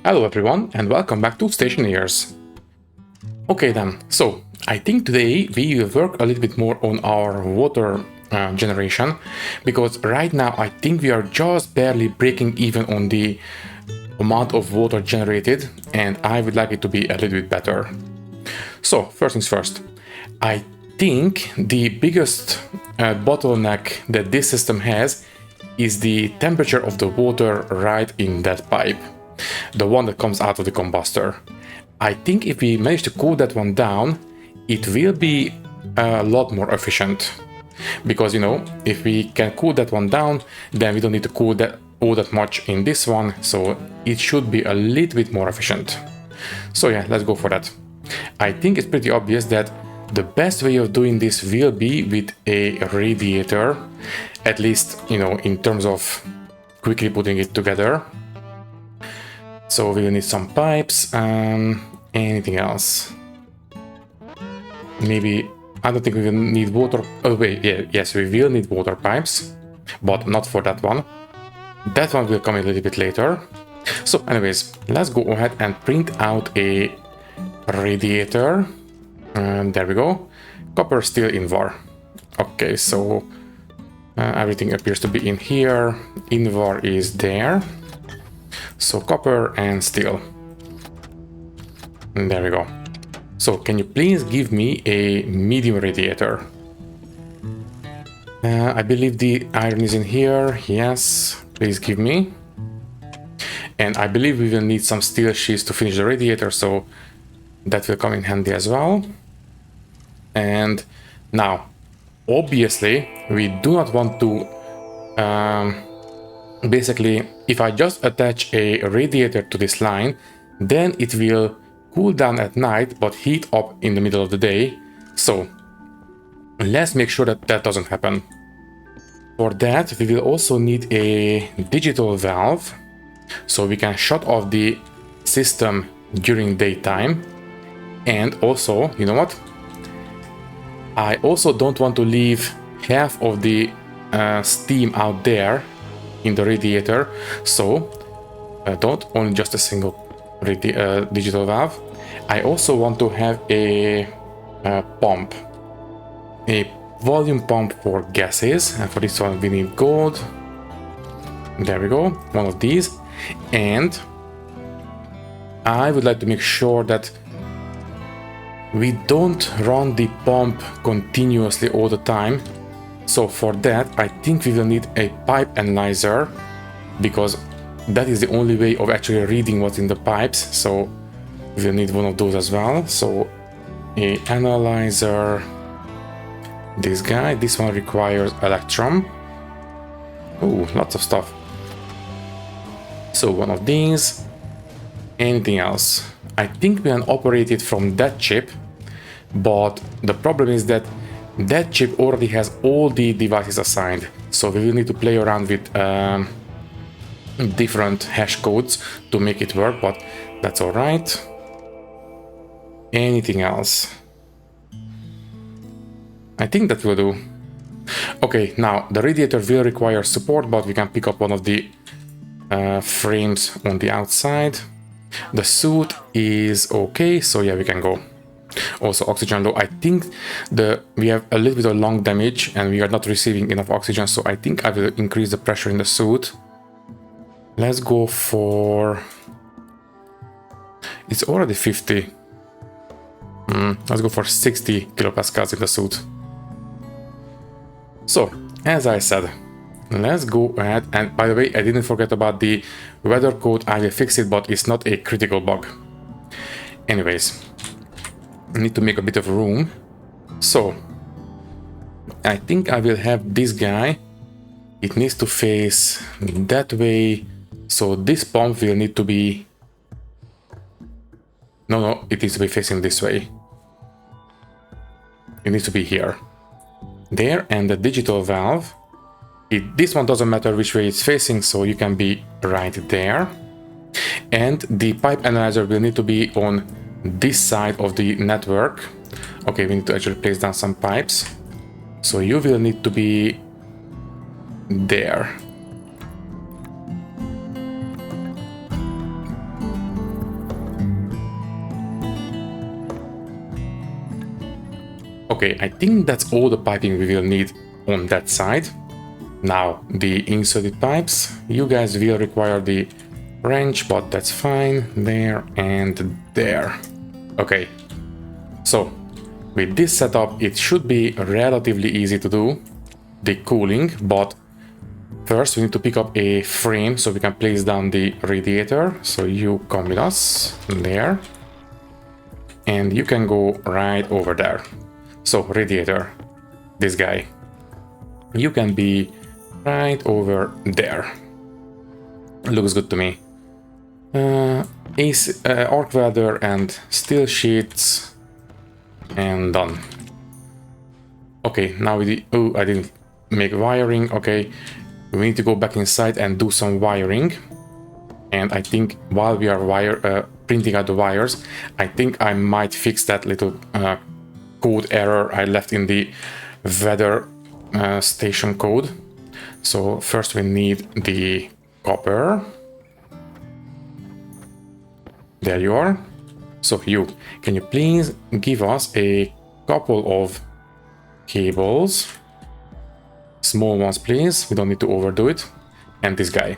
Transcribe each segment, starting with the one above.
Hello everyone and welcome back to Stationeers. Okay then, so I think today we will work a little bit more on our water generation, because right now I think we are just barely breaking even on the amount of water generated, and I would like it to be a little bit better. So first things first, I think the biggest bottleneck that this system has is the temperature of the water right in that pipe, the one that comes out of the combustor. I think if we manage to cool that one down, it will be a lot more efficient. Because, if we can cool that one down, then we don't need to cool that all that much in this one, so it should be a little bit more efficient. So yeah, let's go for that. I think it's pretty obvious that the best way of doing this will be with a radiator, at least, in terms of quickly putting it together. So we'll need some pipes, anything else? Maybe, I don't think we will need water, oh wait, yeah, yes, we will need water pipes, but not for that one. That one will come a little bit later. So anyways, let's go ahead and print out a radiator. And there we go. Copper, steel, invar. Okay, so everything appears to be in here. Invar is there. So copper and steel. And there we go. So can you please give me a medium radiator? I believe the iron is in here. Yes, please give me. And I believe we will need some steel sheets to finish the radiator, so that will come in handy as well. And now, obviously, we do not want to... basically, if I just attach a radiator to this line, then it will cool down at night but heat up in the middle of the day. So let's make sure that that doesn't happen. For that, we will also need a digital valve, so we can shut off the system during daytime. And also, you know what? I also don't want to leave half of the steam out there in the radiator, so don't only just a single digital valve. I also want to have a pump, a volume pump for gases, and for this one we need gold. There we go, one of these. And I would like to make sure that we don't run the pump continuously all the time. So for that, I think we will need a pipe analyzer, because that is the only way of actually reading what's in the pipes. So we'll need one of those as well. So a analyzer, this guy, this one requires electrum. Oh, lots of stuff. So one of these. Anything else? I think we can operate it from that chip, but the problem is that that chip already has all the devices assigned, so we will need to play around with different hash codes to make it work, but that's all right. Anything else? I think that will do. Okay, now the radiator will require support, but we can pick up one of the frames on the outside. The suit is okay, so yeah, we can go. Also oxygen low. I think we have a little bit of lung damage and we are not receiving enough oxygen, so I think I will increase the pressure in the suit. Let's go for... It's already 50. Let's go for 60 kilopascals in the suit. So, as I said, let's go ahead, and by the way, I didn't forget about the weather code. I will fix it, but it's not a critical bug. Anyways, I need to make a bit of room. So, I think I will have this guy. It needs to face that way. So this pump will need to be... No, it needs to be facing this way. It needs to be here. There, and the digital valve. This one doesn't matter which way it's facing, so you can be right there. And the pipe analyzer will need to be on this side of the network. Okay, we need to actually place down some pipes. So you will need to be there. Okay, I think that's all the piping we will need on that side. Now, the inserted pipes, you guys will require the wrench, but that's fine. There and there. Okay, so with this setup, it should be relatively easy to do the cooling, but first we need to pick up a frame so we can place down the radiator. So you come with us there, and you can go right over there. So radiator, this guy, you can be right over there. Looks good to me. Arc welder and steel sheets, and done. Okay, now oh, I didn't make wiring. Okay, we need to go back inside and do some wiring. And I think while we are printing out the wires, I think I might fix that little code error I left in the weather station code. So first we need the copper. There you are. So can you please give us a couple of cables? Small ones, please. We don't need to overdo it. And this guy.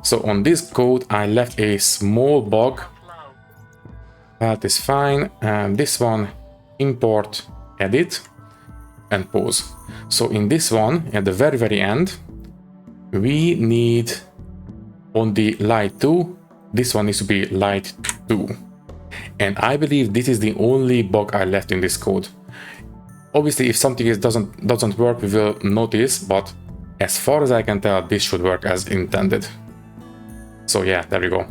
So on this code, I left a small bug. That is fine. And this one, import, edit, and pause. So in this one, at the very, very end, we need on the light 2, this one needs to be light 2. And I believe this is the only bug I left in this code. Obviously, if something doesn't work, we will notice, but as far as I can tell, this should work as intended. So yeah, there you go.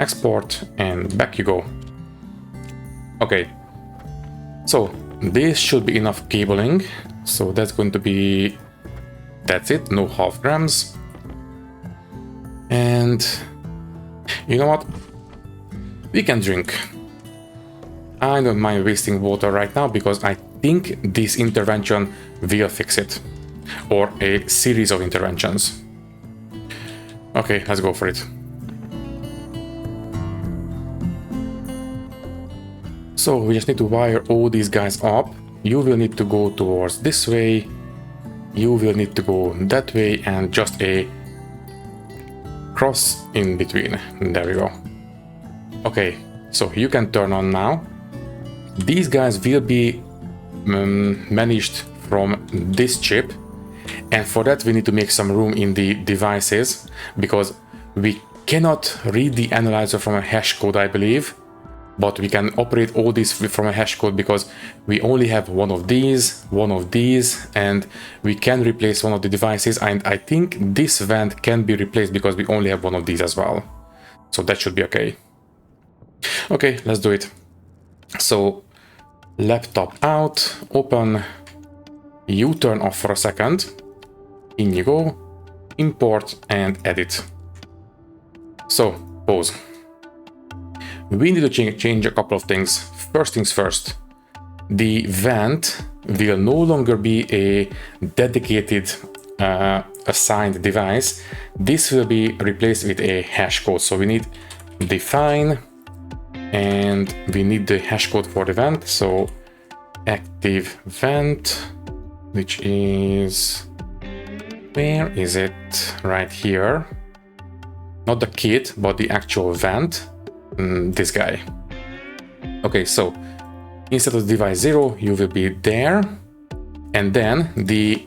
Export, and back you go. Okay. So this should be enough cabling. So that's going to be... That's it, no half grams. And you know what? We can drink. I don't mind wasting water right now because I think this intervention will fix it. Or a series of interventions. Okay, let's go for it. So we just need to wire all these guys up. You will need to go towards this way. You will need to go that way, and just a cross in between. There we go. Okay, so you can turn on now. These guys will be managed from this chip, and for that we need to make some room in the devices because we cannot read the analyzer from a hash code, I believe, but we can operate all this from a hash code because we only have one of these, and we can replace one of the devices, and I think this vent can be replaced because we only have one of these as well. So that should be okay. Okay, let's do it. So laptop out, open, you turn off for a second, in you go, import and edit. So pause. We need to change a couple of things. First things first, the vent will no longer be a dedicated assigned device. This will be replaced with a hash code. So we need define, and we need the hash code for the vent. So active vent, which is, where is it? Right here. Not the kit, but the actual vent. This guy. Okay, so instead of device 0, you will be there, and then the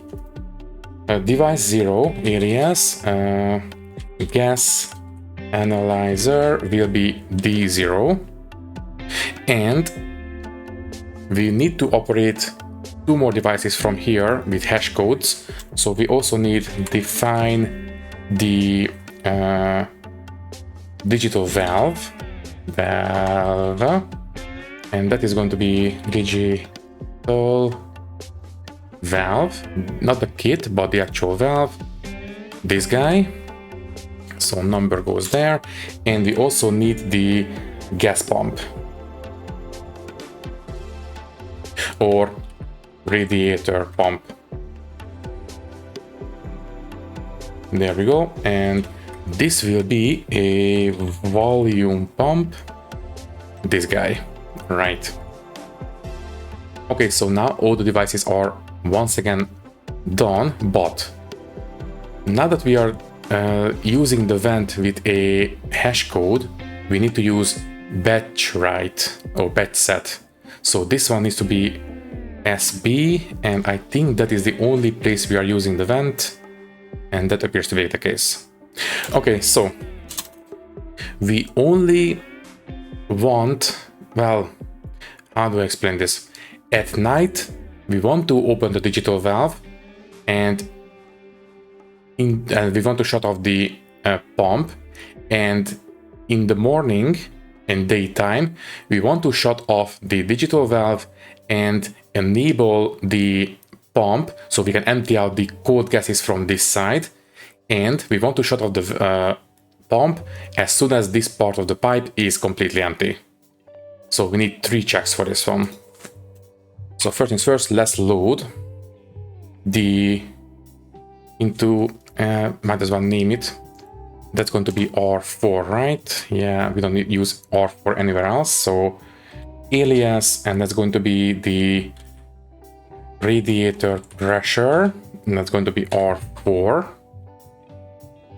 device 0 areas gas analyzer will be D0, and we need to operate 2 more devices from here with hash codes. So we also need define the digital valve, and that is going to be digital valve, not the kit but the actual valve, this guy. So number goes there, and we also need the gas pump or radiator pump. There we go, and this will be a volume pump, this guy, right. Okay, so now all the devices are once again done, but now that we are using the vent with a hash code, we need to use batch write or batch set. So this one needs to be SB, and I think that is the only place we are using the vent, and that appears to be the case. Okay, so we only want, well, how do I explain this? At night, we want to open the digital valve, and we want to shut off the pump, and in the morning and daytime, we want to shut off the digital valve and enable the pump so we can empty out the cold gases from this side, and we want to shut off the pump as soon as this part of the pipe is completely empty. So we need 3 checks for this one. So first things first, let's load the into, might as well name it. That's going to be R4, right? Yeah, we don't need use R4 anywhere else. So alias, and that's going to be the radiator pressure, and that's going to be R4.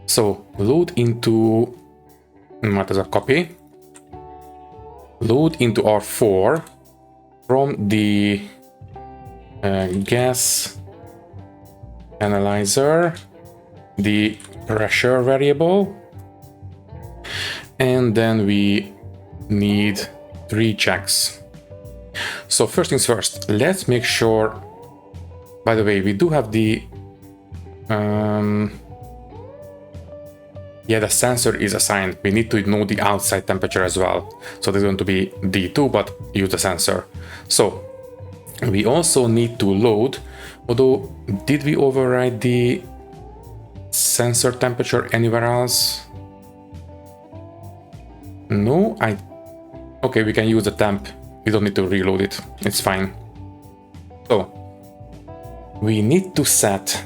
So load into, might as well copy, load into R4 from the gas analyzer, the pressure variable, and then we need 3 checks. So first things first, let's make sure, by the way, we do have the yeah, the sensor is assigned. We need to know the outside temperature as well. So there's going to be D2, but use the sensor. So we also need to load, although did we override the sensor temperature anywhere else? No, okay, we can use the temp. We don't need to reload it. It's fine. So we need to set,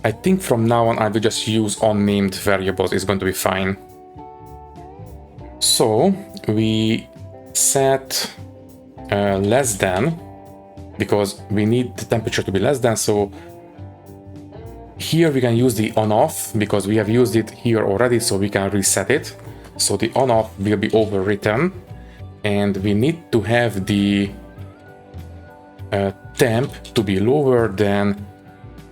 I think from now on I will just use unnamed variables. It's going to be fine. So we set less than, because we need the temperature to be less than. So here we can use the on-off because we have used it here already, so we can reset it. So the on-off will be overwritten, and we need to have the temp to be lower than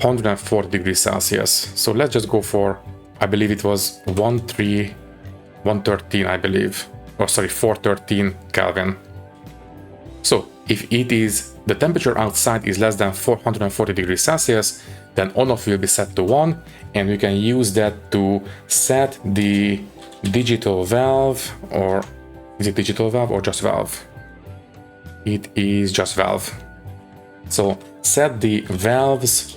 140 degrees Celsius. So let's just go for, I believe it was 113, I believe, or sorry, 413 Kelvin. So if it is, the temperature outside is less than 440 degrees Celsius, then on-off will be set to 1, and we can use that to set the digital valve, or is it digital valve or just valve? It is just valve. So set the valves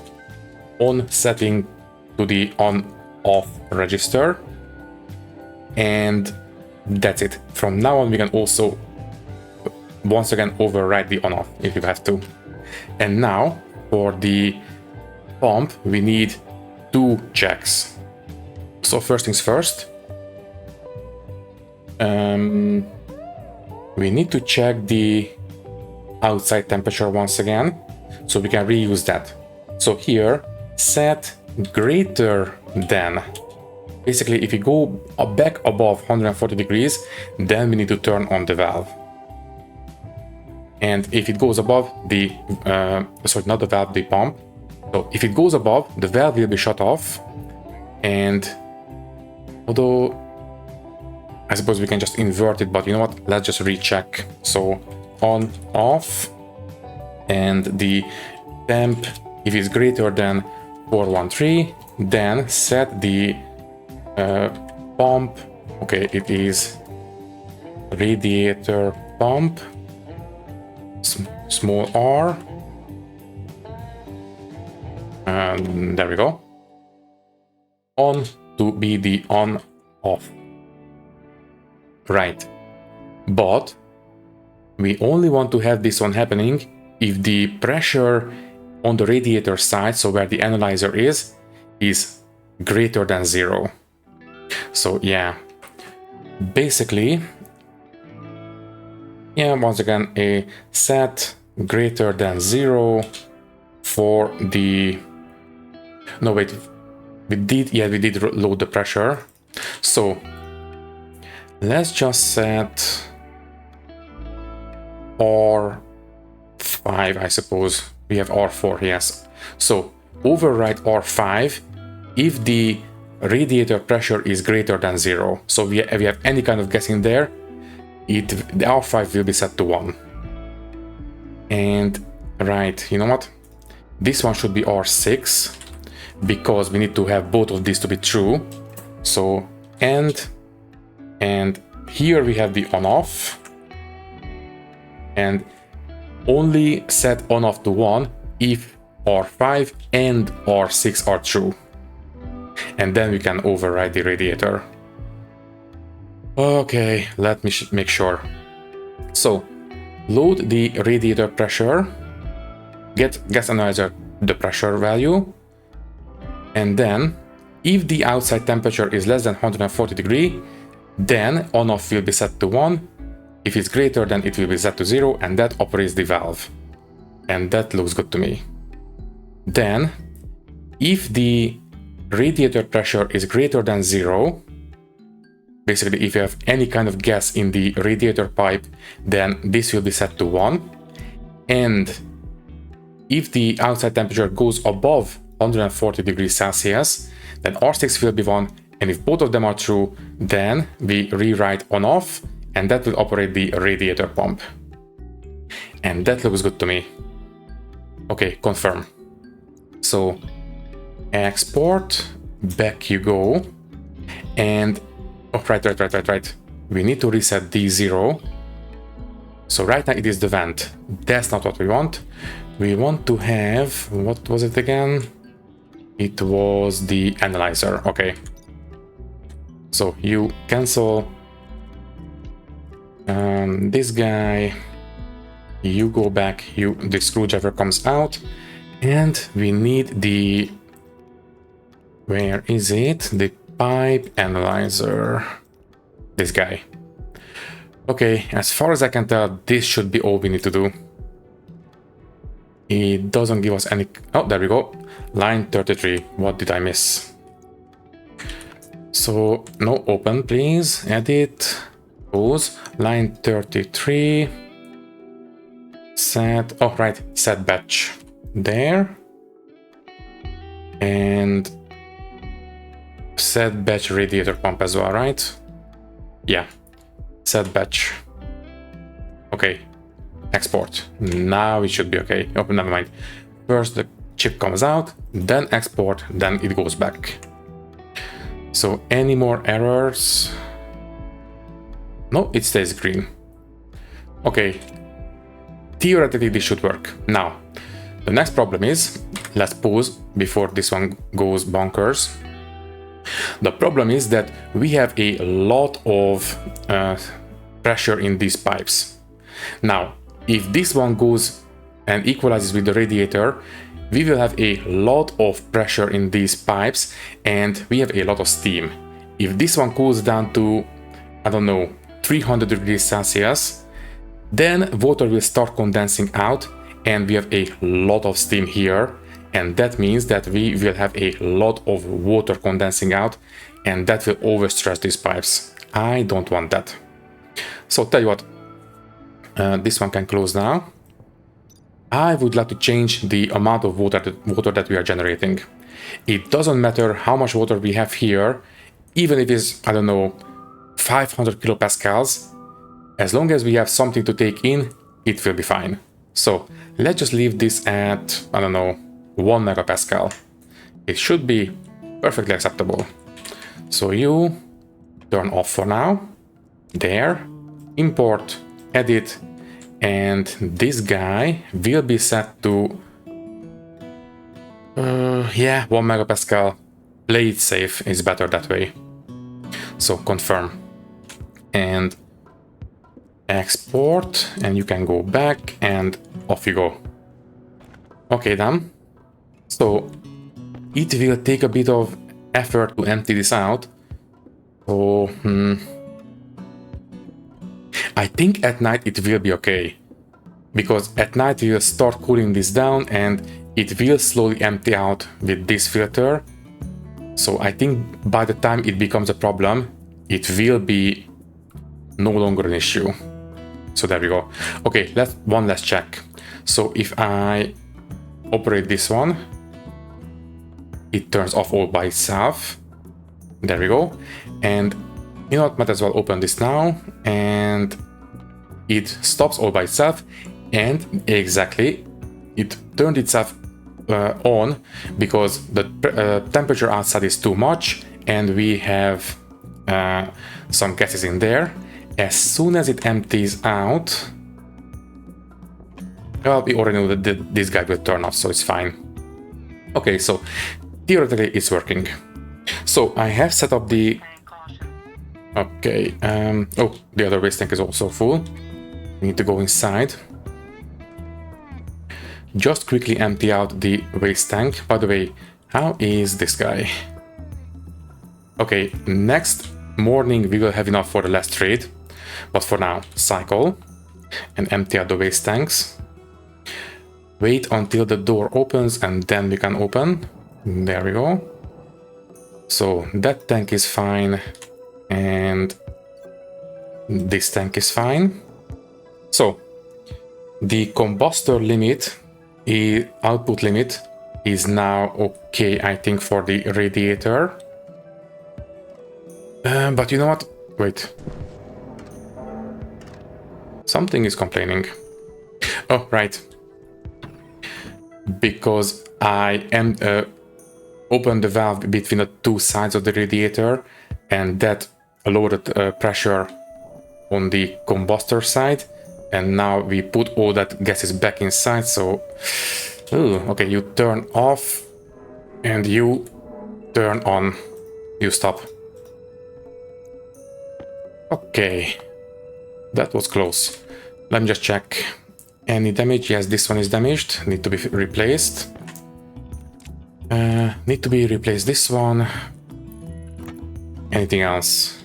on setting to the on-off register, and that's it. From now on we can also once again override the on-off if you have to. And now for the pump we need 2 checks. So first things first, we need to check the outside temperature once again, so we can reuse that. So here, set greater than. Basically, if you go back above 140 degrees, then we need to turn on the valve. And if it goes above the, sorry, not the valve, the pump. So if it goes above, the valve will be shut off. And although I suppose we can just invert it, but you know what? Let's just recheck. So on, off, and the temp, if it's greater than 413, then set the pump. Okay, it is radiator pump, small r, and there we go, on to be the on-off. Right, but we only want to have this one happening if the pressure on the radiator side, so where the analyzer is greater than 0. So yeah, basically, yeah, once again, a set greater than 0 for the... No, wait, we did load the pressure. So let's just set R5, I suppose. We have R4, yes. So override R5 if the radiator pressure is greater than 0. So if we have any kind of gas in there, the R5 will be set to 1. And right, you know what? This one should be R6 because we need to have both of these to be true. So and here we have the on-off, and only set on-off to 1 if R5 and R6 are true. And then we can override the radiator. Okay, let me make sure. So load the radiator pressure, get gas analyzer the pressure value, and then if the outside temperature is less than 140 degrees, then on-off will be set to 1. If it's greater, then it will be set to 0, and that operates the valve. And that looks good to me. Then, if the radiator pressure is greater than 0, basically if you have any kind of gas in the radiator pipe, then this will be set to 1. And if the outside temperature goes above 140 degrees Celsius, then R6 will be 1, and if both of them are true, then we rewrite on-off, and that will operate the radiator pump. And that looks good to me. Okay, confirm. So export, back you go, and oh, right. We need to reset D0. So right now it is the vent. That's not what we want. We want to have, what was it again? It was the analyzer, okay. So you cancel this guy, you go back, the screwdriver comes out, and we need the, where is it? The pipe analyzer, this guy. Okay, as far as I can tell, this should be all we need to do. It doesn't give us any, oh, there we go. Line 33, what did I miss? So, no, open please, edit, close, line 33, set, oh right, set batch, there, and set batch radiator pump as well, right? Yeah, set batch, okay, export, now it should be okay, oh, never mind, first the chip comes out, then export, then it goes back. So any more errors? No, it stays green. Okay, theoretically this should work. Now, the next problem is, let's pause before this one goes bonkers. The problem is that we have a lot of pressure in these pipes. Now, if this one goes and equalizes with the radiator, we will have a lot of pressure in these pipes and we have a lot of steam. If this one cools down to, I don't know, 300 degrees Celsius, then water will start condensing out and we have a lot of steam here, and that means that we will have a lot of water condensing out and that will overstress these pipes. I don't want that. So tell you what, this one can close now. I would like to change the amount of water that we are generating. It doesn't matter how much water we have here, even if it's, I don't know, 500 kilopascals, as long as we have something to take in, it will be fine. So let's just leave this at, I don't know, 1 megapascal. It should be perfectly acceptable. So you turn off for now, there, import, edit, and this guy will be set to, yeah, 1 megapascal. Play it safe, it's better that way. So confirm and export, and you can go back and off you go. Okay, done. So it will take a bit of effort to empty this out. So I think at night it will be okay. because at night we will start cooling this down and it will slowly empty out with this filter. So I think by the time it becomes a problem, it will be no longer an issue. So there we go. Okay, one last check. So if I operate this one, it turns off all by itself. There we go. And you know what, might as well open this now, and it stops all by itself. And exactly, it turned itself on because the temperature outside is too much and we have some gases in there. As soon as it empties out, well, we already know that this guy will turn off, so it's fine. Okay, so theoretically it's working. So I have set up the... Okay, oh, the other waste tank is also full. We need to go inside. Just quickly empty out the waste tank. By the way, how is this guy? Okay, next morning we will have enough for the last trade. But for now, cycle and empty out the waste tanks. Wait until the door opens and then we can open. There we go. So that tank is fine and this tank is fine. So the combustor limit, output limit is now okay, I think, for the radiator. But you know what? Wait. Something is complaining. Oh, right. Because I opened the valve between the two sides of the radiator and that lowered the pressure on the combustor side. And now we put all that gases back inside, so... Ooh, okay, you turn off and you turn on. You stop. Okay. That was close. Let me just check. Any damage? Yes, this one is damaged. Need to be replaced. Need to be replaced this one. Anything else?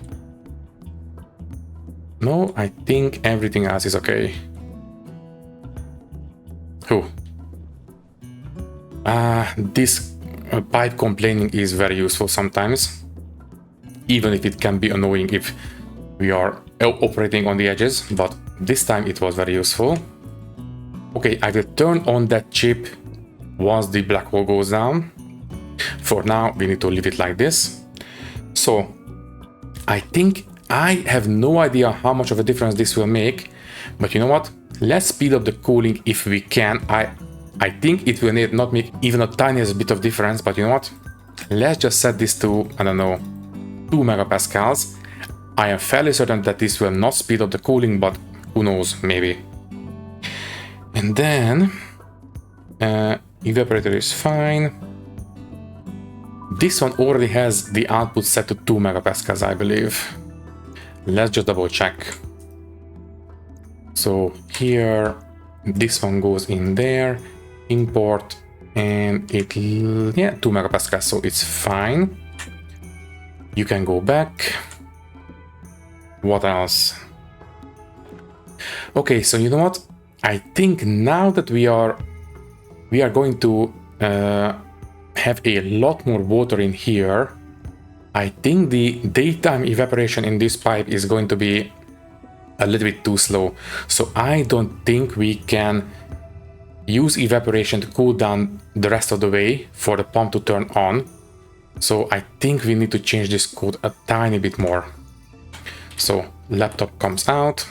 No, I think everything else is okay. Oh. This pipe complaining is very useful sometimes. Even if it can be annoying if we are operating on the edges, but this time it was very useful. Okay, I will turn on that chip once the black hole goes down. For now, we need to leave it like this. So, I think I have no idea how much of a difference this will make, but you know what? Let's speed up the cooling if we can. I think it will not make even a tiniest bit of difference, but you know what? Let's just set this to, I don't know, 2 megapascals. I am fairly certain that this will not speed up the cooling, but who knows, maybe. And then, evaporator is fine. This one already has the output set to 2 megapascals, I believe. Let's just double check. So here, this one goes in there, import, and yeah, 2 megapascals, so it's fine. You can go back. What else? Okay, so you know what? I think now that we are going to have a lot more water in here, I think the daytime evaporation in this pipe is going to be a little bit too slow. So I don't think we can use evaporation to cool down the rest of the way for the pump to turn on. So I think we need to change this code a tiny bit more. So laptop comes out,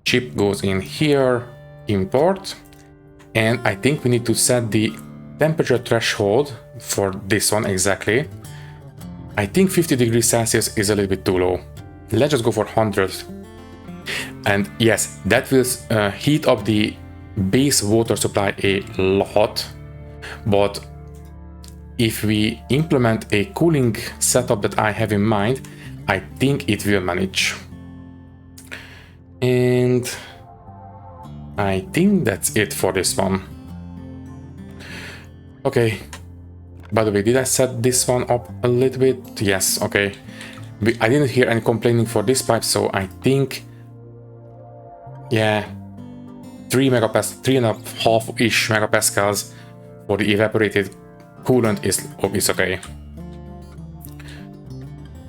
chip goes in here, import, and I think we need to set the temperature threshold for this one exactly. I think 50 degrees Celsius is a little bit too low. Let's just go for 100. And yes, that will heat up the base water supply a lot, but if we implement a cooling setup that I have in mind, I think it will manage. And I think that's it for this one. Okay. By the way, did I set this one up a little bit? Yes, okay. I didn't hear any complaining for this pipe, so I think... Yeah. 3.5-ish megapascals for the evaporated coolant is okay.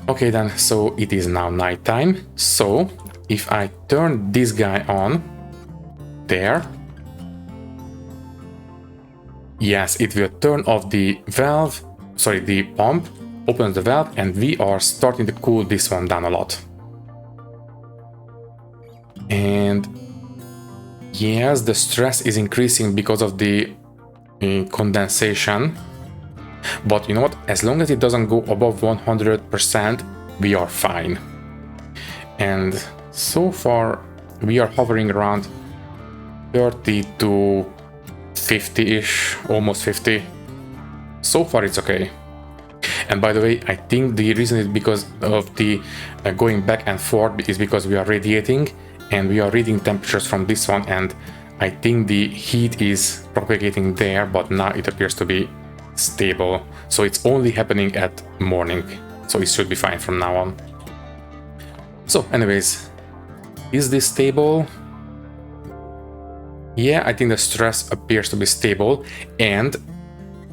Okay then, so it is now nighttime. So if I turn this guy on there, yes, it will turn off the valve, sorry, the pump, opens the valve, and we are starting to cool this one down a lot. And yes, the stress is increasing because of the condensation. But you know what? As long as it doesn't go above 100%, we are fine. And so far, we are hovering around 30 to 50-ish, almost 50. So far, it's okay. And by the way, I think the reason is because of the going back and forth is because we are radiating and we are reading temperatures from this one, and I think the heat is propagating there, but now it appears to be stable. So it's only happening at morning, so it should be fine from now on. So anyways, is this stable? Yeah, I think the stress appears to be stable, and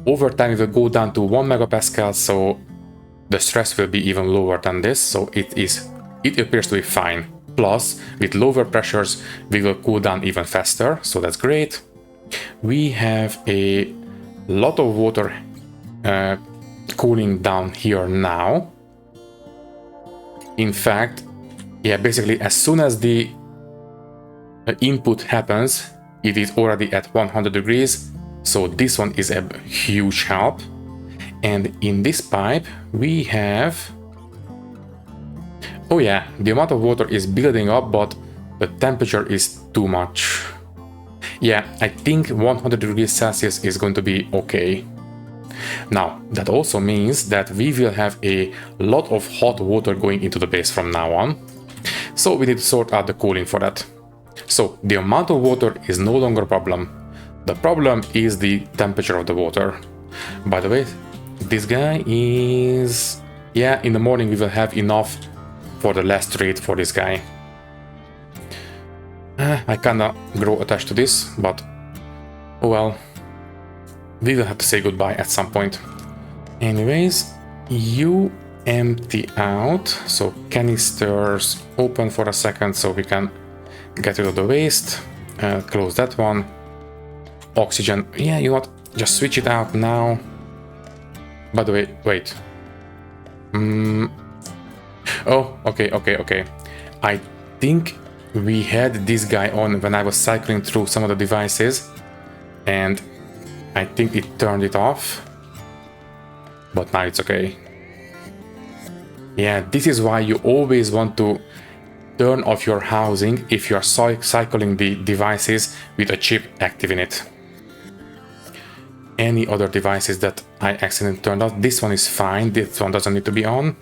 over time it will go down to 1 megapascal, so the stress will be even lower than this, so it appears to be fine. Plus, with lower pressures, we will cool down even faster, so that's great. We have a lot of water cooling down here now. In fact, yeah, basically as soon as the input happens, it is already at 100 degrees, so this one is a huge help. And in this pipe we have, oh yeah, the amount of water is building up, but the temperature is too much. Yeah, I think 100 degrees Celsius is going to be okay. Now, that also means that we will have a lot of hot water going into the base from now on. So we need to sort out the cooling for that. So the amount of water is no longer a problem. The problem is the temperature of the water. By the way, this guy is... yeah, in the morning we will have enough for the last rate for this guy. I kinda grow attached to this, but oh well. We will have to say goodbye at some point. Anyways, you empty out, so canisters open for a second so we can get rid of the waste. Close that one. Oxygen, yeah, you know what, just switch it out now. By the way, wait. Oh, okay. I think we had this guy on when I was cycling through some of the devices, and I think it turned it off, but now it's okay. Yeah, this is why you always want to turn off your housing if you're cycling the devices with a chip active in it. Any other devices that I accidentally turned off, this one is fine, this one doesn't need to be on.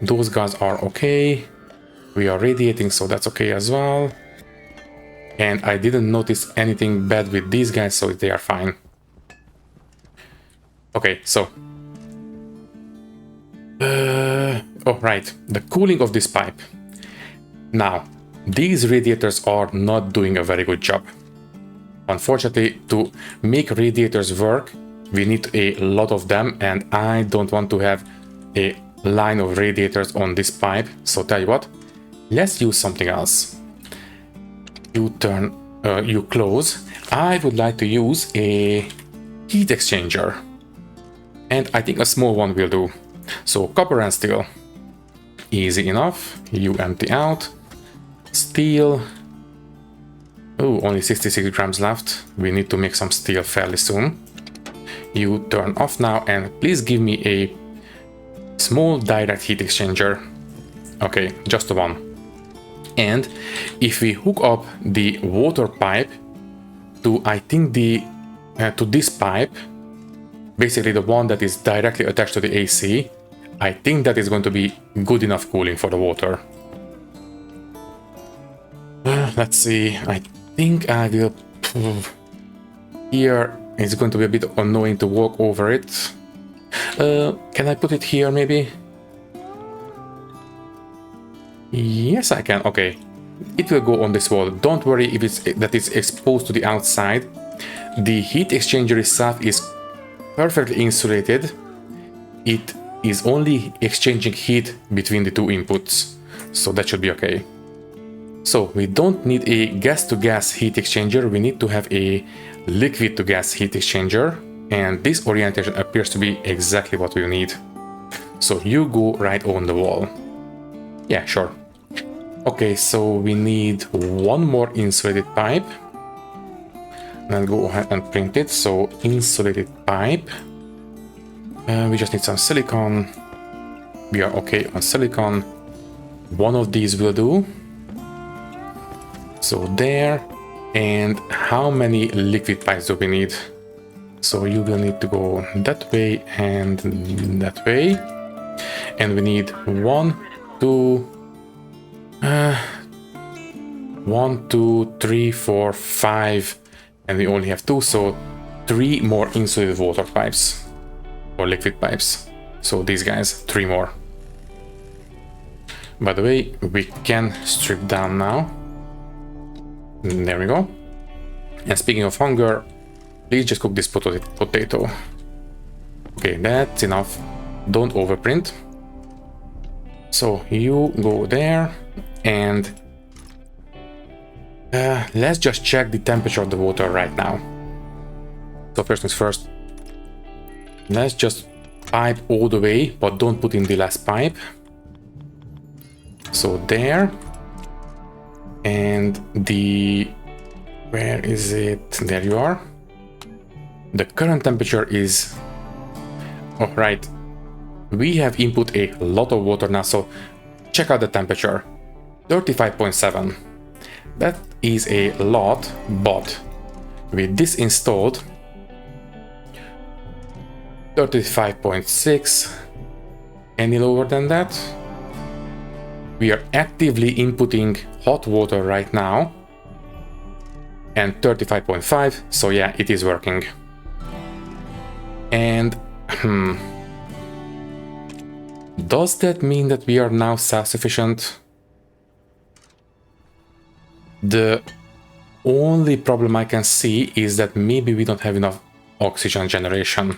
Those guys are okay. We are radiating, so that's okay as well. And I didn't notice anything bad with these guys, so they are fine. Okay, so... oh, right. The cooling of this pipe. Now, these radiators are not doing a very good job. Unfortunately, to make radiators work, we need a lot of them, and I don't want to have a line of radiators on this pipe. So tell you what, let's use something else. You close. I would like to use a heat exchanger, and I think a small one will do. So copper and steel, easy enough. You empty out. Steel, oh, only 66 grams left. We need to make some steel fairly soon. You turn off now, and please give me a small direct heat exchanger. Okay, just the one. And if we hook up the water pipe to, I think to this pipe, basically the one that is directly attached to the AC, I think that is going to be good enough cooling for the water. Let's see, I think I will... here it's going to be a bit annoying to walk over it. Can I put it here maybe? Yes, I can. Okay. it will go on this wall. Don't worry if it's exposed to the outside. The heat exchanger itself is perfectly insulated. It is only exchanging heat between the two inputs, so that should be okay. So we don't need a gas-to-gas heat exchanger, we need to have a liquid-to-gas heat exchanger, and this orientation appears to be exactly what we need. So you go right on the wall. Yeah, sure. Okay, so we need one more insulated pipe. And go ahead and print it. So insulated pipe. We just need some silicon. We are okay on silicon. One of these will do. So there. And how many liquid pipes do we need? So you will need to go that way and that way. And we need 1, 2, 1, 2, 3, 4, 5, and we only have 2, so 3 more insulated water pipes or liquid pipes. So these guys, 3 more. By the way, we can strip down now. There we go. And speaking of hunger, please just cook this potato. Okay, that's enough. Don't overprint. So you go there and let's just check the temperature of the water right now. So first things first, let's just pipe all the way, but don't put in the last pipe. So there. And where is it? There you are. The current temperature is, oh right, we have input a lot of water now, so check out the temperature, 35.7. That is a lot, but with this installed, 35.6, any lower than that? We are actively inputting hot water right now, and 35.5, so yeah, it is working. And does that mean that we are now self-sufficient? The only problem I can see is that maybe we don't have enough oxygen generation.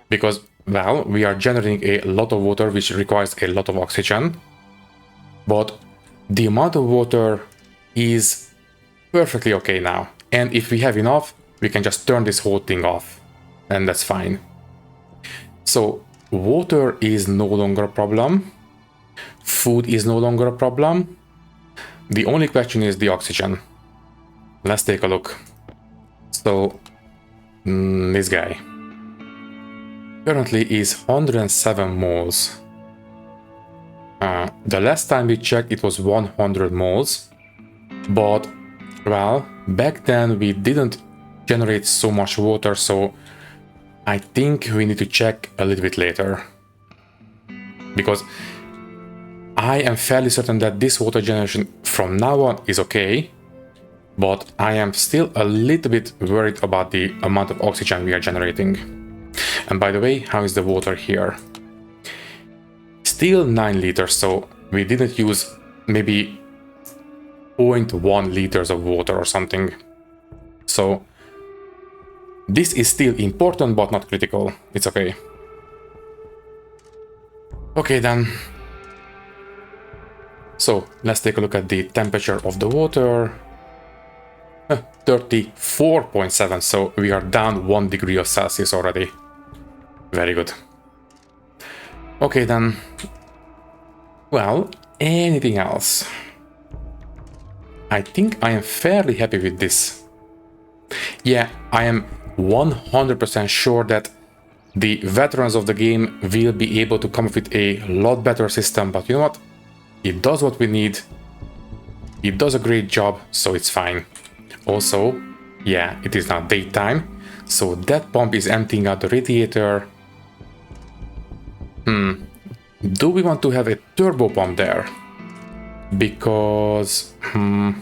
Because, well, we are generating a lot of water which requires a lot of oxygen. But the amount of water is perfectly okay now. And if we have enough, we can just turn this whole thing off. And that's fine. So water is no longer a problem. Food is no longer a problem. The only question is the oxygen. Let's take a look. So this guy currently is 107 moles. The last time we checked it was 100 moles. But, well, back then we didn't generate so much water, so I think we need to check a little bit later. Because I am fairly certain that this water generation from now on is okay, but I am still a little bit worried about the amount of oxygen we are generating. And by the way, how is the water here? Still 9 liters, so we didn't use maybe 0.1 liters of water or something. So this is still important, but not critical. It's okay. Okay then. So let's take a look at the temperature of the water. 34.7, so we are down 1 degree of Celsius already. Very good. Okay then. Well, anything else? I think I am fairly happy with this. Yeah, I am 100% sure that the veterans of the game will be able to come up with a lot better system, but you know what? It does what we need. It does a great job, so it's fine. Also, yeah, it is now daytime, so that pump is emptying out the radiator. Do we want to have a turbo pump there? Because I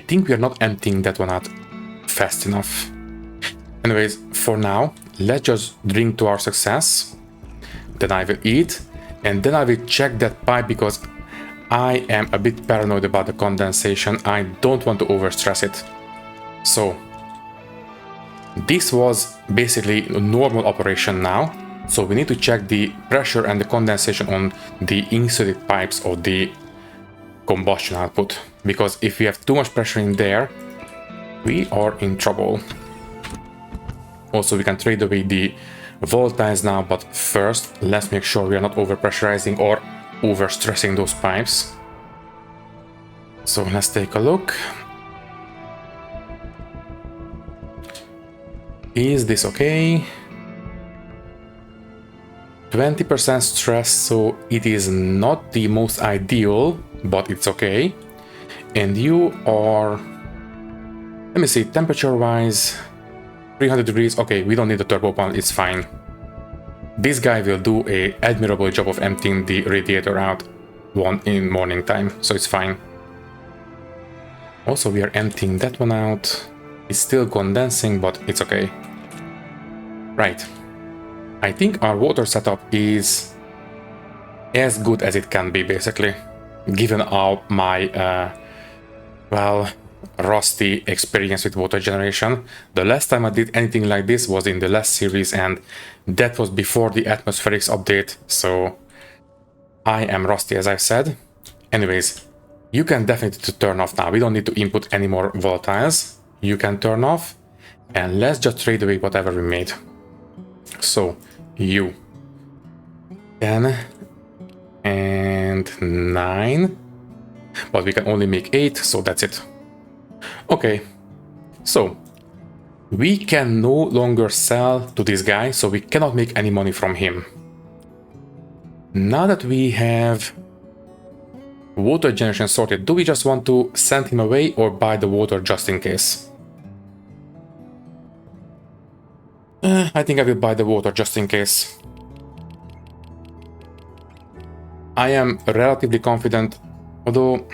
think we are not emptying that one out fast enough. Anyways, for now, let's just drink to our success. Then I will eat, And then I will check that pipe because I am a bit paranoid about the condensation. I don't want to overstress it. So this was basically a normal operation now. So we need to check the pressure and the condensation on the insulated pipes of the combustion output. Because if we have too much pressure in there, we are in trouble. Also, we can trade away the volatiles now, but first, let's make sure we are not overpressurizing or overstressing those pipes. So let's take a look. Is this okay? 20% stress, so it is not the most ideal, but it's okay. And you are, let me see, temperature-wise, 300 degrees. Okay, we don't need the turbo pump, it's fine. This guy will do an admirable job of emptying the radiator out in morning time, so it's fine. Also, we are emptying that one out. It's still condensing, but it's okay. Right. I think our water setup is as good as it can be, basically, given all my, well, rusty experience with water generation. The last time I did anything like this was in the last series, and that was before the atmospherics update, so I am rusty, as I've said. Anyways, you can definitely turn off now. We don't need to input any more volatiles. You can turn off, and let's just trade away whatever we made. So, you 10 and 9, but we can only make 8, so that's it. Okay, so we can no longer sell to this guy, so we cannot make any money from him. Now that we have water generation sorted, do we just want to send him away or buy the water just in case? I think I will buy the water just in case. I am relatively confident, although...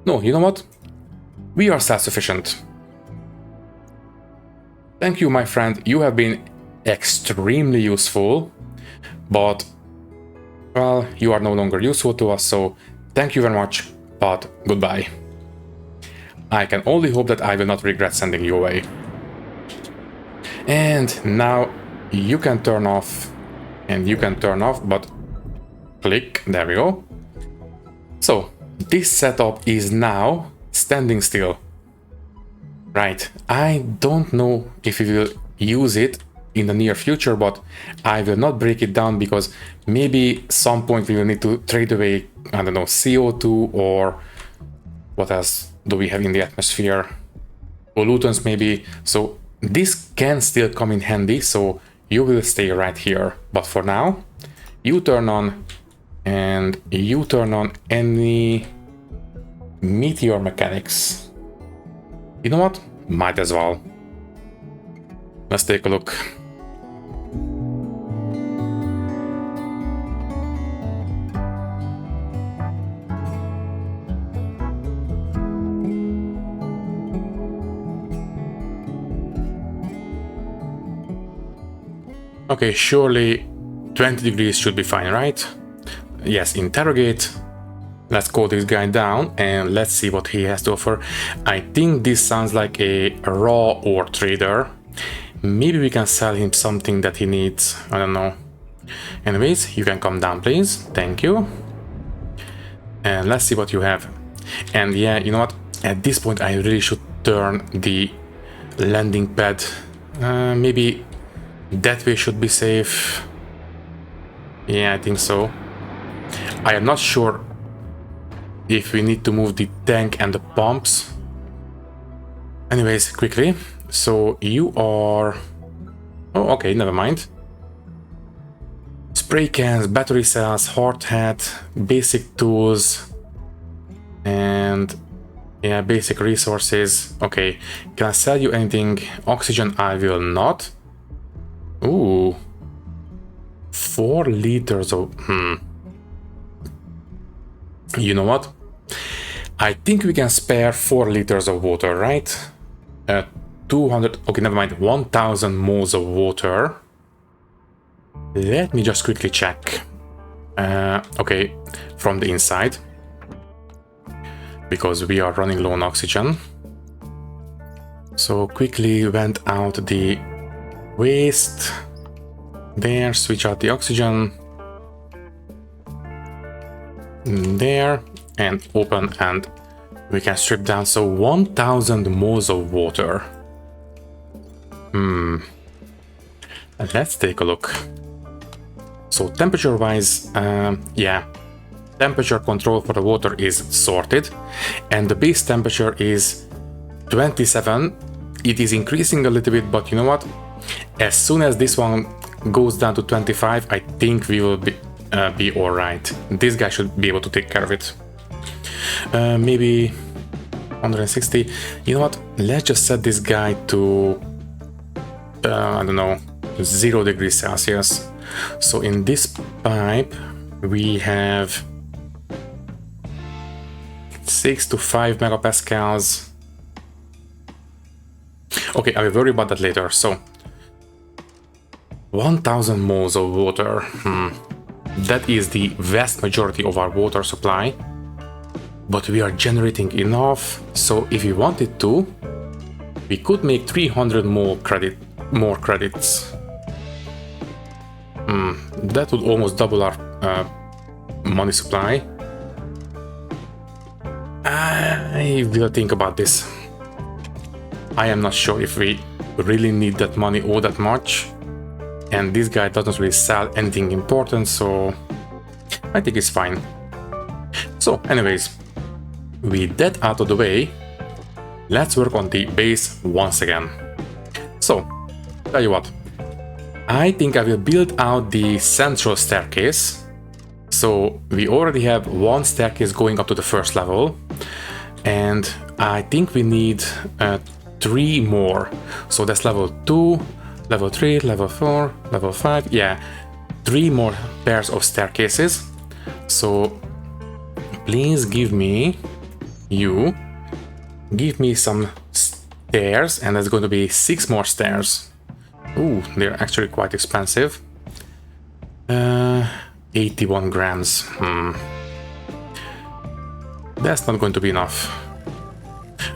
No, you know what? We are self-sufficient. Thank you, my friend. You have been extremely useful, but, well, you are no longer useful to us, so thank you very much, but goodbye. I can only hope that I will not regret sending you away. And now you can turn off, and you can turn off, but click, there we go. So, this setup is now standing still. Right, I don't know if we will use it in the near future, but I will not break it down because maybe some point we will need to trade away, I don't know, CO2 or what else do we have in the atmosphere? Pollutants maybe, so this can still come in handy, so you will stay right here. But for now, you turn on and you turn on any meteor mechanics. You know what? Might as well. Let's take a look. Okay, surely 20 degrees should be fine, right? Yes, interrogate. Let's call this guy down and let's see what he has to offer. I think this sounds like a raw ore trader. Maybe we can sell him something that he needs. I don't know. Anyways, you can come down, please. Thank you. And let's see what you have. And yeah, you know what? At this point, I really should turn the landing pad. Maybe that way should be safe. Yeah, I think so. I am not sure if we need to move the tank and the pumps. Anyways, quickly. So you are... Oh, okay, never mind. Spray cans, battery cells, hard hat, basic tools, and yeah, basic resources. Okay, can I sell you anything? Oxygen, I will not. Ooh. 4 liters of... You know what? I think we can spare 4 liters of water, right? 200... Okay, never mind. 1000 moles of water. Let me just quickly check. Okay, from the inside, because we are running low on oxygen. So quickly vent out the waste. There, switch out the oxygen. There, and open, and we can strip down. So 1000 moles of water. Let's take a look. So temperature wise, yeah, temperature control for the water is sorted, and the base temperature is 27. It is increasing a little bit, but you know what? As soon as this one goes down to 25, I think we will be all right. This guy should be able to take care of it. Maybe 160. You know what? Let's just set this guy to I don't know, 0 degrees Celsius. So in this pipe we have 6 to 5 megapascals. Okay, I will worry about that later. So 1000 moles of water. That is the vast majority of our water supply. But we are generating enough. So if we wanted to, we could make 300 more credits. That would almost double our money supply. I will think about this. I am not sure if we really need that money all that much. And this guy doesn't really sell anything important, so I think it's fine. So anyways, with that out of the way, let's work on the base once again. So, tell you what, I think I will build out the central staircase. So we already have one staircase going up to the first level, and I think we need 3 more. So that's level 2, level 3, level 4, level 5, yeah, 3 more pairs of staircases. So please give me some stairs, and that's going to be 6 more stairs. Ooh, they're actually quite expensive. 81 grams. That's not going to be enough.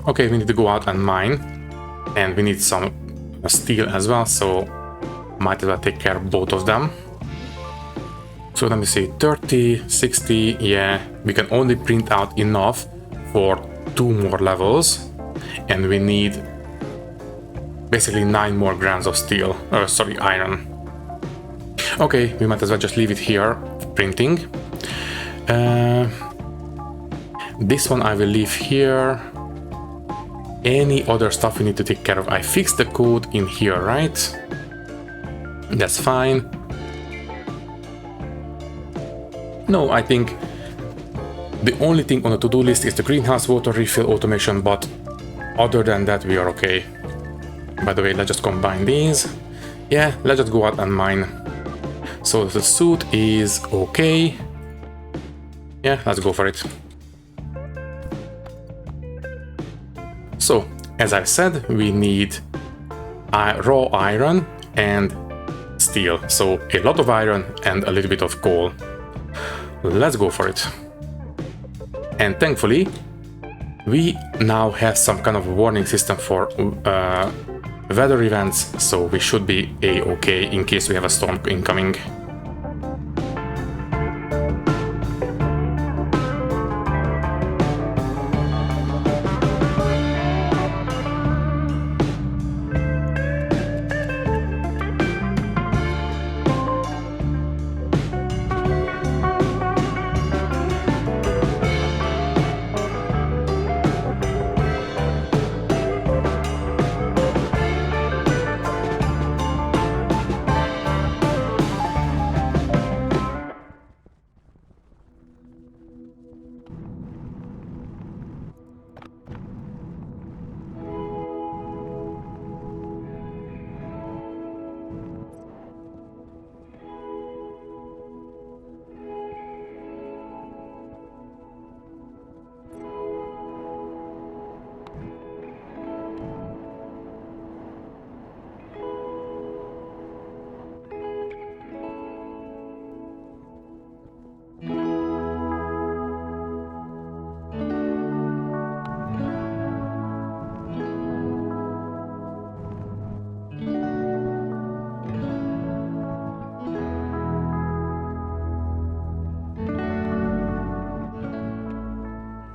Okay, we need to go out and mine, and we need some steel as well, so might as well take care of both of them. So let me see, 30, 60, yeah, we can only print out enough for 2 more levels, and we need basically 9 more grams of steel, iron. Okay, we might as well just leave it here, printing. This one I will leave here. Any other stuff we need to take care of? I fixed the code in here, right? That's fine. No, I think the only thing on the to-do list is the greenhouse water refill automation, but other than that we are okay. By the way, let's just combine these. Yeah, let's just go out and mine. So the suit is okay. Yeah, let's go for it. So, as I said, we need raw iron and steel. So a lot of iron and a little bit of coal. Let's go for it. And thankfully, we now have some kind of warning system for weather events, so we should be a-okay in case we have a storm incoming.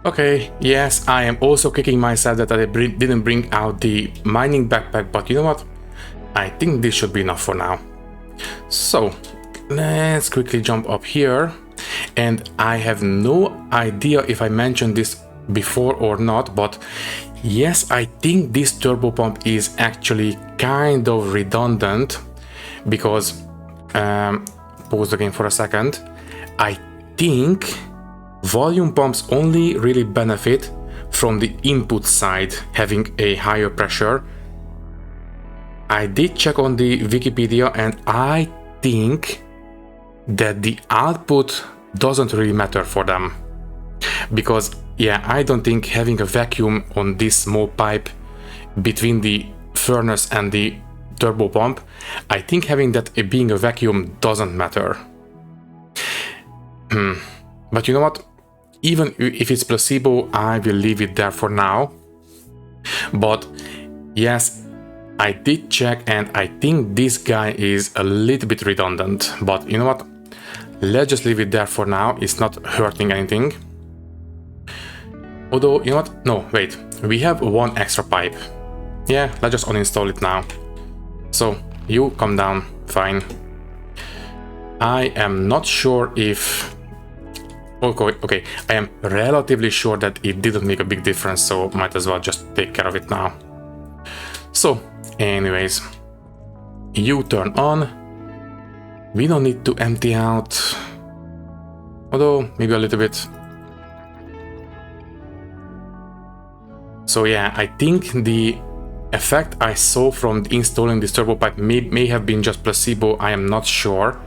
Okay, yes, I am also kicking myself that I didn't bring out the mining backpack, but you know what? I think this should be enough for now. So, let's quickly jump up here. And I have no idea if I mentioned this before or not, but yes, I think this turbo pump is actually kind of redundant because, pause the game for a second, I think volume pumps only really benefit from the input side having a higher pressure. I did check on the Wikipedia and I think that the output doesn't really matter for them. Because, yeah, I don't think having a vacuum on this small pipe between the furnace and the turbo pump, I think having that being a vacuum doesn't matter. But you know what? Even if it's placebo, I will leave it there for now. But yes, I did check and I think this guy is a little bit redundant. But you know what? Let's just leave it there for now. It's not hurting anything. Although, you know what? No, wait. We have one extra pipe. Yeah, let's just uninstall it now. So, you come down. Fine. I am not sure if... Okay, I am relatively sure that it didn't make a big difference, so might as well just take care of it now. So, anyways, you turn on. We don't need to empty out, although maybe a little bit. So yeah, I think the effect I saw from installing this turbo pipe may have been just placebo, I am not sure.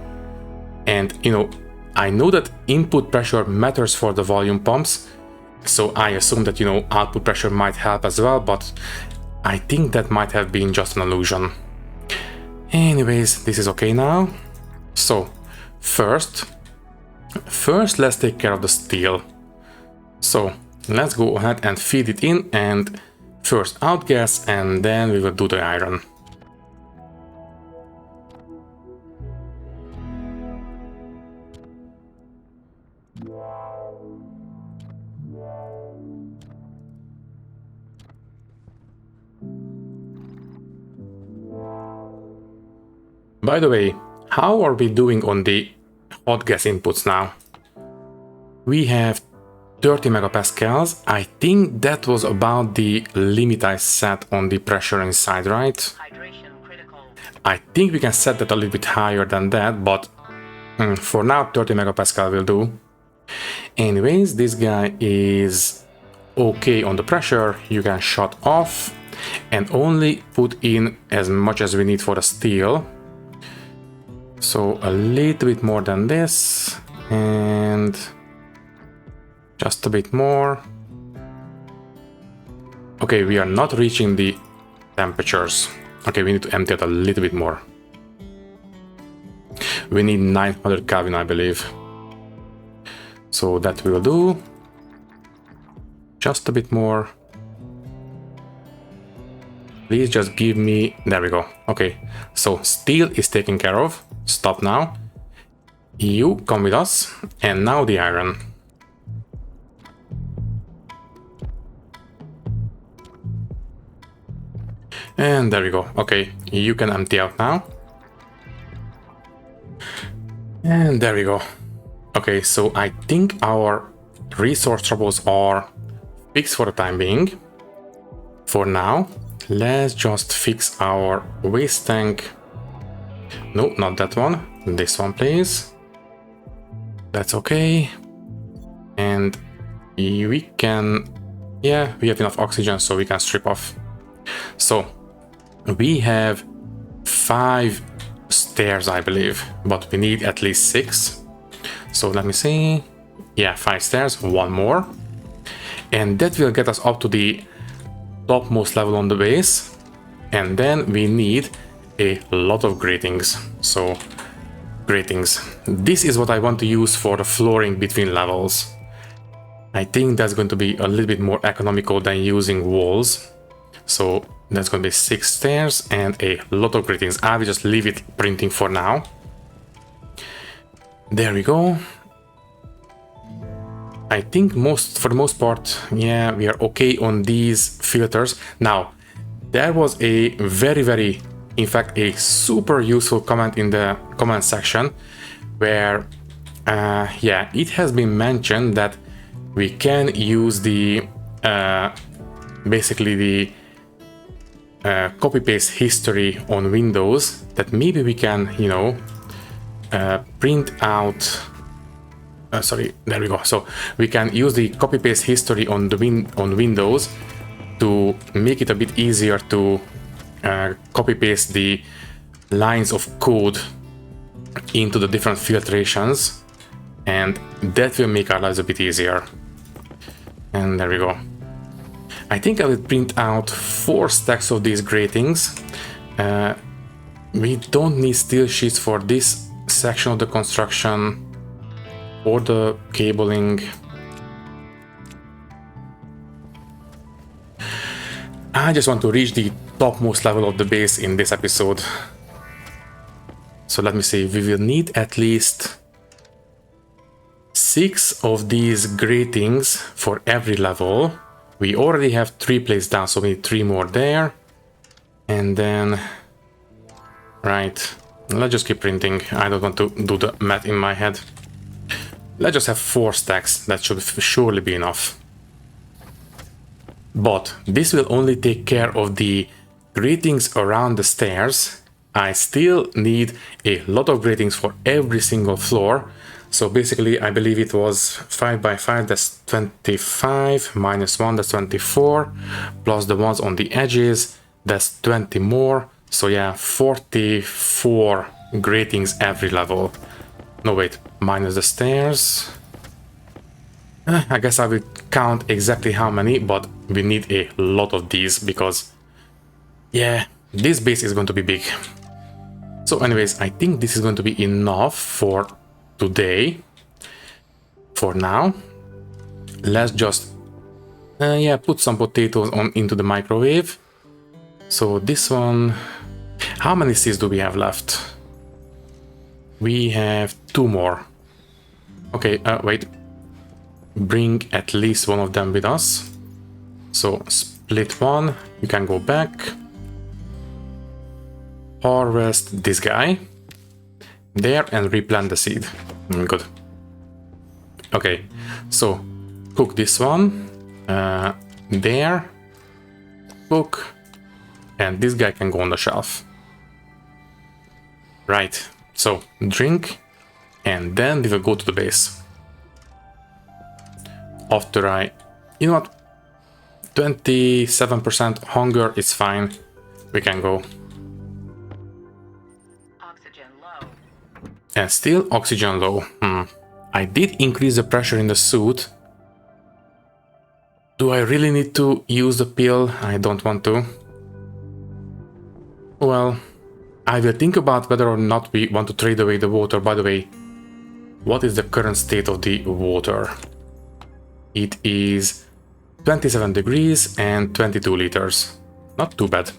And you know, I know that input pressure matters for the volume pumps, so I assume that, you know, output pressure might help as well, but I think that might have been just an illusion. Anyways, this is okay now. So, first let's take care of the steel. So, let's go ahead and feed it in, and first outgas, and then we will do the iron. By the way, how are we doing on the hot gas inputs now? We have 30 megapascals. I think that was about the limit I set on the pressure inside, right? I think we can set that a little bit higher than that, but for now 30 megapascal will do. Anyways, this guy is okay on the pressure. You can shut off and only put in as much as we need for the steel. So a little bit more than this, and just a bit more. Okay, we are not reaching the temperatures. Okay, we need to empty it a little bit more. We need 900 Kelvin, I believe. So that we will do. Just a bit more. Please just give me... There we go. Okay, so steel is taken care of. Stop now. You come with us. And now the iron. And there we go. Okay, you can empty out now. And there we go. Okay, so I think our resource troubles are fixed for the time being. For now, let's just fix our waste tank. No, not that one. This one, please. That's okay. And we can... Yeah, we have enough oxygen, so we can strip off. So, we have 5 stairs, I believe, but we need at least 6. So let me see. Yeah, 5 stairs, 1 more. And that will get us up to the topmost level on the base. And then we need a lot of gratings. So, gratings. This is what I want to use for the flooring between levels. I think that's going to be a little bit more economical than using walls. So that's going to be 6 stairs and a lot of gratings. I will just leave it printing for now. There we go. I think for the most part, yeah, we are okay on these filters. Now, there was a very, in fact, a super useful comment in the comment section where, yeah, it has been mentioned that we can use the, basically the copy-paste history on Windows, that maybe we can, you know, print out, sorry, there we go. So we can use the copy-paste history on the on Windows to make it a bit easier to copy-paste the lines of code into the different filtrations, and that will make our lives a bit easier. And there we go. I think I will print out 4 stacks of these gratings. We don't need steel sheets for this section of the construction or the cabling. I just want to reach the topmost level of the base in this episode. So let me see, we will need at least 6 of these gratings for every level. We already have 3 placed down, so we need 3 more there. And then, right, let's just keep printing. I don't want to do the math in my head. Let's just have 4 stacks, that should surely be enough. But this will only take care of the gratings around the stairs. I still need a lot of gratings for every single floor. So basically, I believe it was 5 by 5, that's 25, minus 1, that's 24, plus the ones on the edges, that's 20 more. So yeah, 44 gratings every level. No, wait, minus the stairs. I guess I will count exactly how many, but we need a lot of these because, yeah, this base is going to be big. So anyways, I think this is going to be enough for today. For now, let's just yeah, put some potatoes into the microwave. So this one, how many seeds do we have left? We have 2 more. Okay, wait, bring at least one of them with us. So split one, you can go back, harvest this guy there and replant the seed. Good. Okay, so cook this one there, cook, and this guy can go on the shelf. Right, so drink, and then we will go to the base. After you know what, 27% hunger is fine, we can go. Oxygen low. And still oxygen low. I did increase the pressure in the suit. Do I really need to use the pill? I don't want to. Well, I will think about whether or not we want to trade away the water. By the way, what is the current state of the water? It is 27 degrees and 22 liters. Not too bad.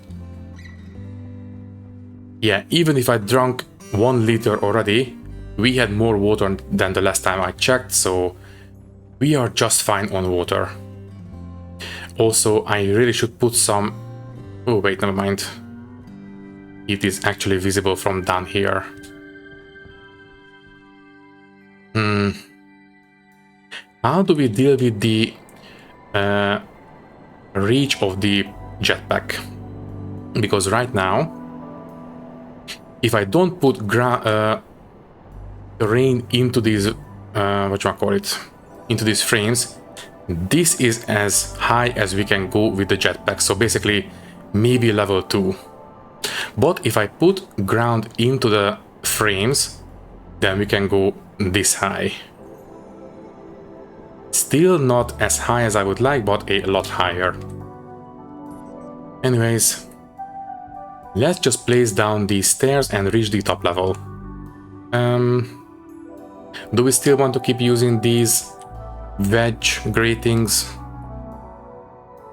Yeah, even if I drank 1 liter already, we had more water than the last time I checked, so we are just fine on water. Also, I really should put some... Oh wait, never mind. It is actually visible from down here. How do we deal with the reach of the jetpack? Because right now, if I don't put rain into these, into these frames, this is as high as we can go with the jetpack. So basically, maybe level 2. But if I put ground into the frames, then we can go this high. Still not as high as I would like, but a lot higher. Anyways, let's just place down these stairs and reach the top level. Do we still want to keep using these wedge gratings?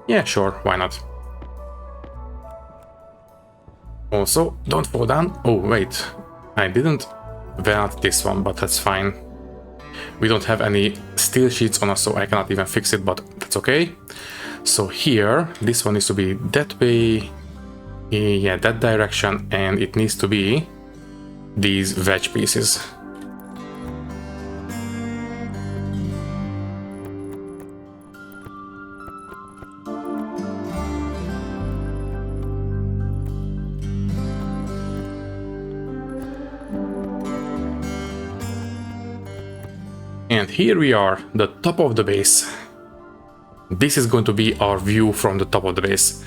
Yeah, sure, why not? Also, don't fall down. Oh, wait, I didn't weld this one, but that's fine. We don't have any steel sheets on us, so I cannot even fix it, but that's okay. So here, this one needs to be that way, yeah, that direction, and it needs to be these wedge pieces. And here we are, the top of the base. This is going to be our view from the top of the base,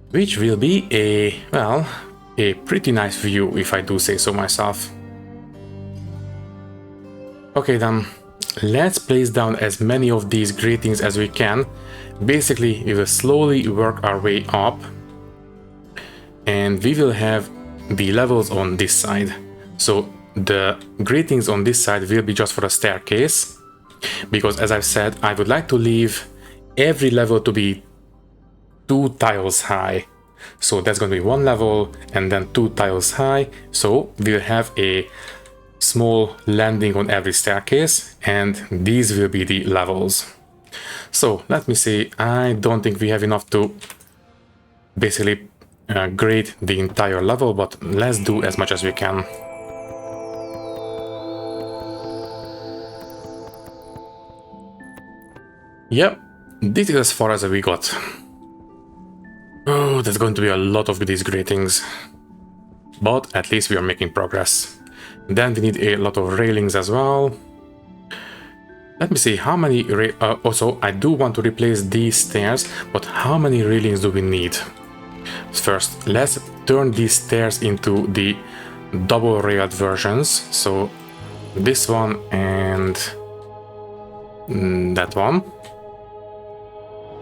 which will be a, well, a pretty nice view if I do say so myself. Okay then, let's place down as many of these gratings as we can. Basically, we will slowly work our way up, and we will have the levels on this side. So the gratings on this side will be just for a staircase, because as I've said, I would like to leave every level to be 2 tiles high. So that's going to be 1 level and then 2 tiles high. So we'll have a small landing on every staircase, and these will be the levels. So let me see, I don't think we have enough to basically grade the entire level, but let's do as much as we can. Yep, this is as far as we got. Oh, there's going to be a lot of these gratings, but at least we are making progress. Then we need a lot of railings as well. Let me see how many also I do want to replace these stairs, but how many railings do we need? First, let's turn these stairs into the double railed versions. So this one and that one.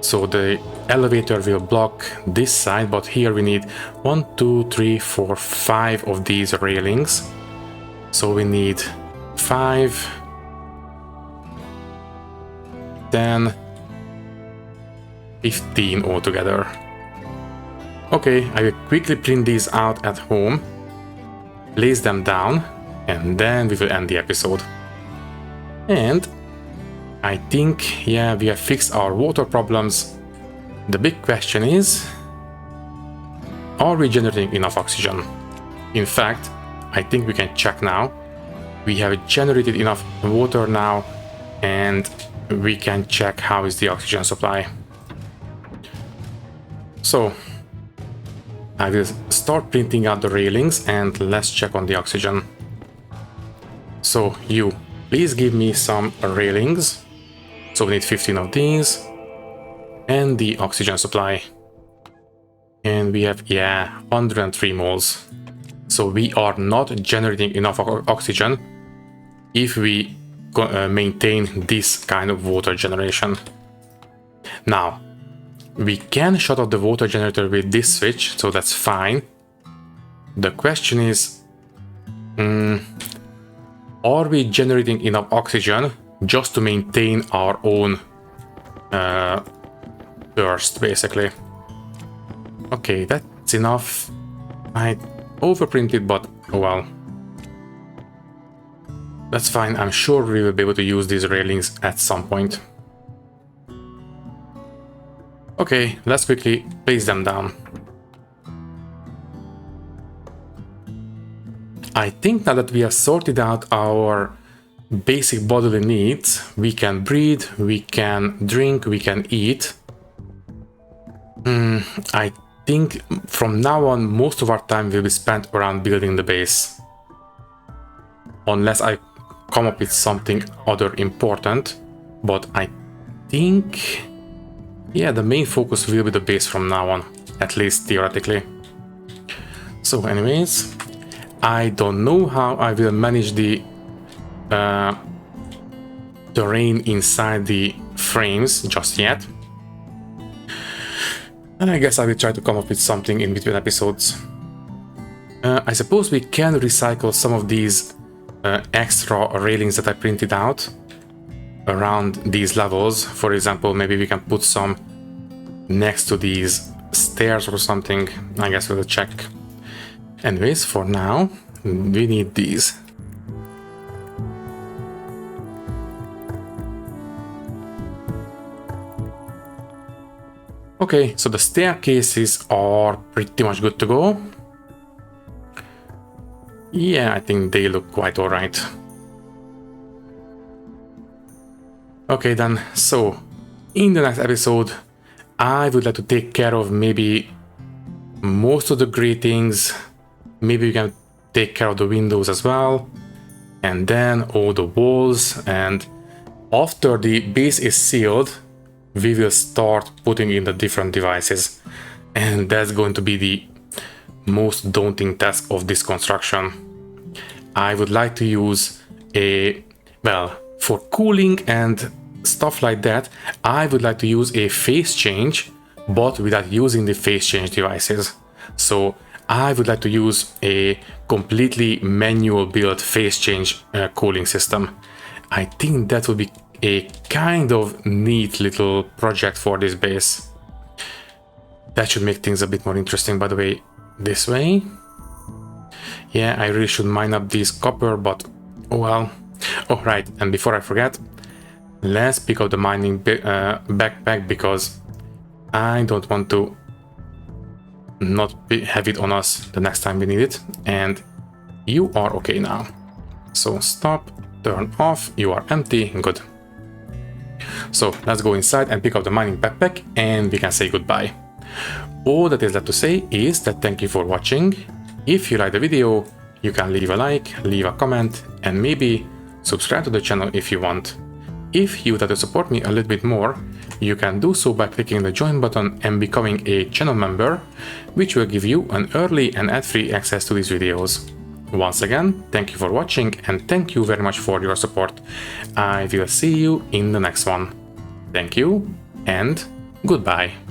So the elevator will block this side, but here we need 1, 2, 3, 4, 5 of these railings. So we need 5, 10, 15 altogether. Okay, I will quickly print these out at home, place them down, and then we will end the episode. And I think, yeah, we have fixed our water problems. The big question is, are we generating enough oxygen? In fact, I think we can check now. We have generated enough water now, and we can check how is the oxygen supply. So I will start printing out the railings and let's check on the oxygen. So you, please give me some railings. So we need 15 of these, and the oxygen supply. And we have, yeah, 103 moles. So we are not generating enough oxygen if we maintain this kind of water generation. Now, we can shut off the water generator with this switch, so that's fine. The question is, are we generating enough oxygen just to maintain our own burst, basically? Okay, that's enough. I overprinted, but oh well. That's fine, I'm sure we will be able to use these railings at some point. Okay, let's quickly place them down. I think now that we have sorted out our basic bodily needs, we can breathe, we can drink, we can eat. I think from now on most of our time will be spent around building the base. Unless I come up with something other important, but I think, yeah, the main focus will be the base from now on, at least theoretically. So anyways, I don't know how I will manage the terrain inside the frames just yet. And I guess I will try to come up with something in between episodes. I suppose we can recycle some of these extra railings that I printed out around these levels. For example, maybe we can put some next to these stairs or something. I guess we'll check. Anyways, for now, we need these. Okay, so the staircases are pretty much good to go. Yeah, I think they look quite alright. Okay then, so in the next episode, I would like to take care of maybe most of the gratings. Maybe we can take care of the windows as well. And then all the walls. And after the base is sealed, we will start putting in the different devices. And that's going to be the most daunting task of this construction. I would like to use for cooling and stuff like that, I would like to use a phase change, but without using the phase change devices. So I would like to use a completely manual built phase change cooling system. I think that would be a kind of neat little project for this base. That should make things a bit more interesting, by the way, this way. Yeah, I really should mine up this copper, but oh well. Oh, right, and before I forget, let's pick up the mining backpack, because I don't want to not have it on us the next time we need it. And you are okay now. So stop, turn off, you are empty, good. So let's go inside and pick up the mining backpack and we can say goodbye. All that is left to say is that thank you for watching. If you like the video, you can leave a like, leave a comment, and maybe subscribe to the channel if you want. If you would like to support me a little bit more, you can do so by clicking the join button and becoming a channel member, which will give you an early and ad-free access to these videos. Once again, thank you for watching and thank you very much for your support. I will see you in the next one. Thank you and goodbye.